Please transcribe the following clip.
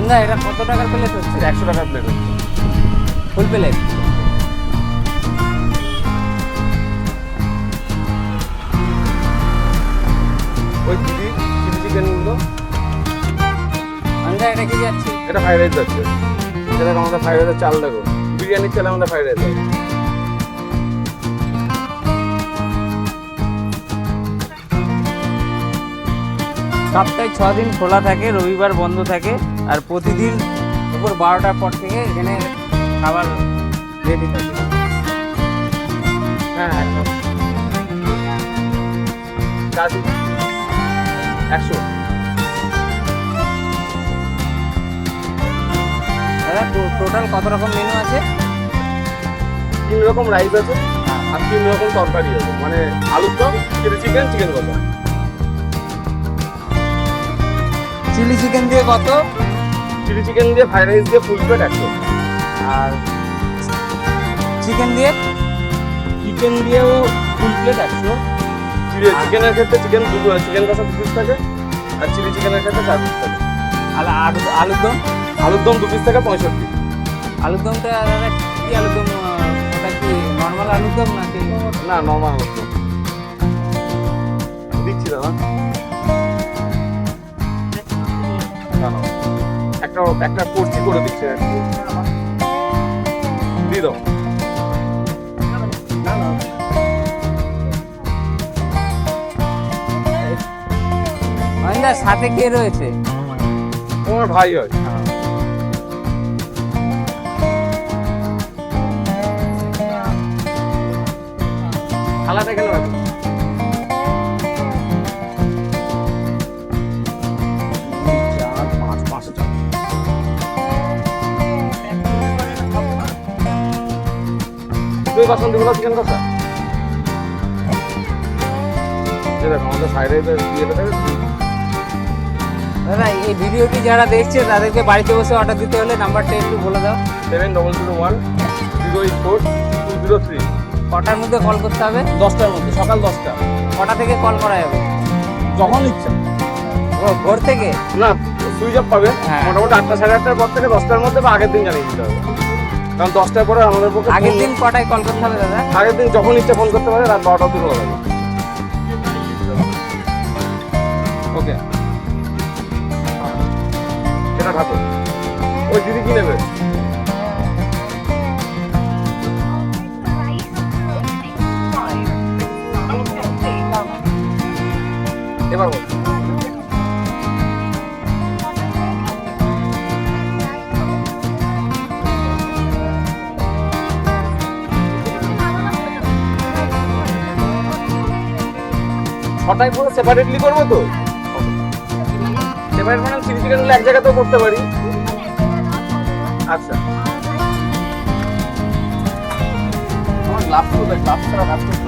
না এটা কত টাকার প্লেট হচ্ছে? 100 টাকার প্লেট হচ্ছে ফুল প্লেট। ওই দিদি চিলি চিকেনগুলো। এটা কি যাচ্ছে? এটা ফ্রাইড রাইস যাচ্ছে। এটা আমাদের ফ্রাইড রাইসের চাল দেখো, বিরিয়ানির চাল আমাদের ফ্রাইড রাইস আছে। সপ্তাহে 6 দিন খোলা থাকে, রবিবার বন্ধ থাকে, আর প্রতিদিন দুপুর 12টার পর থেকে এখানে খাবার রেডি থাকে। হ্যাঁ হ্যাঁ 100। দাদা টোটাল কত রকম মেনু আছে? 3 রকম রাইস আছে আর 3 রকম তরকারি আছে, মানে আলুর দম, চিলি চিকেন, চিকেন কষা। চিলি চিকেন দিয়ে কত? চিলি চিকেন দিয়ে ফ্রাইড রাইস দিয়ে ফুল প্লেট 100। আর চিকেন দিয়ে? চিকেন দিয়েও ফুল প্লেট 100। চিকেনের ক্ষেত্রে চিকেন কষা 2 পিস থাকে, আর চিলি চিকেনের ক্ষেত্রে 4 পিস থাকে। আলুর দম? আলুর দম 2 পিস থাকে 65। আলুর দমটা দাদা কি আলুর দম? ওটা কি নর্মাল আলুর দম নাকি? না, নরমাল আলুর দম দিচ্ছি দাদা। না না, একটা কুর্চি করে দিচ্ছে, দিয়ে দাও। না না, অনিন্দার সাথে কে রয়েছে? তোমার ভাই হয়। খালাটা গেল নাকি? বাসন্তীগুলো চিকেন কষা দেখো আমাদের সাইডে দিয়ে দেবে। দাদা এই ভিডিওটি যারা দেখছে তাদেরকে বাড়িতে বসে অর্ডার দিতে হলে নাম্বারটা একটু বলে দাও। 7001-084-203। কটার মধ্যে কল করতে হবে? 10টার মধ্যে, সকাল 10টা। কটা থেকে কল করা যাবে? যখন ইচ্ছা। ও ভোর থেকে? না, সুইচ অফ পাবে হ্যাঁ। মোটামুটি 8টা সাড়ে 8টার পর থেকে 10টার মধ্যে বা আগের দিন জানিয়ে দিতে হবে, কারণ 10টার পরে আমাদের পক্ষে। আগের দিন কটায় কল করতে হবে দাদা? আগের দিন যখন ইচ্ছা ফোন করতে পারে, রাত 12টা অবধি খোলা যাবে। ওকে, এটা ঢাকো। ওই দিদি কি নেবে? এবার বল। ছটায় পুরো সেপারেটলি করবো তো? সেপারেট মানে চিলি চিকেনগুলো এক জায়গাতেও করতে পারি। আচ্ছা, আমার গ্লাভস কোথায়? গ্লাভস ছাড়া কাজ করতে